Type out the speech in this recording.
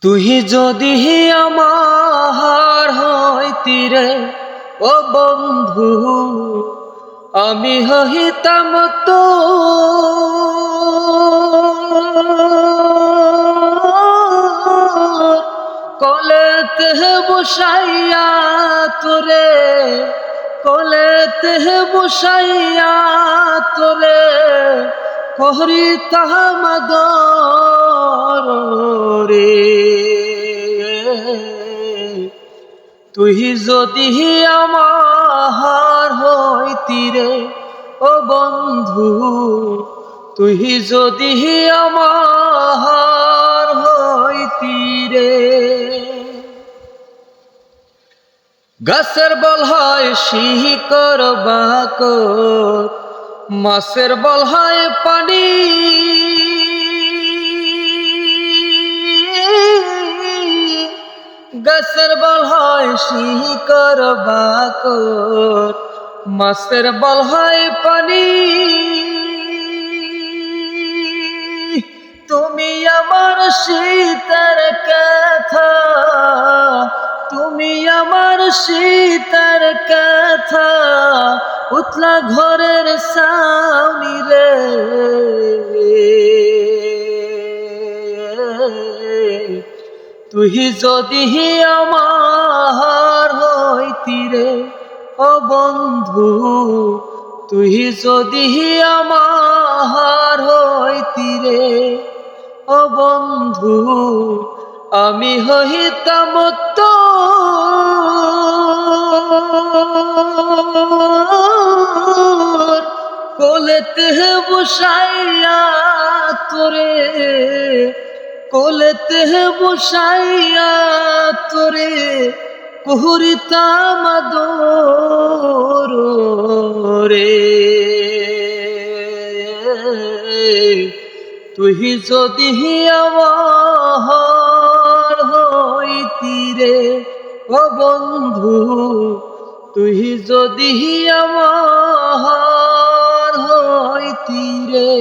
তুই যদি আমার হইতি রে ও বন্ধু, আমি হইতাম তো কলেতে বসাইয়া তোরে, কলেতে বসাইয়া তোরে করিতাম আদর রে। তুই যদি আমার হইতি রে ও বন্ধু, তুই যদি আমার হইতি রে। গাছের বল হয় শিকড় বাকর, মাছের বল হয় পানি, গাছের বল হয় শিকড় বাকর, মাছের বল হয় পানি। তুমি আমার শীতের কথা, তুমি আমার শীতের কথা, উতলা ঘরের ছাউনি রে। তুই যদি আমার হইতি রে ও বন্ধু, তুই যদি আমার হইতি রে ও বন্ধু, আমি হইতাম তো কোলেতে বসাইয়া তোরে, কোলেতে বসাইয়া তোরে করিতাম আদর রে। তুই যদি আমার হইতি রে ও বন্ধু, তুই যদি আমার হইতি রে।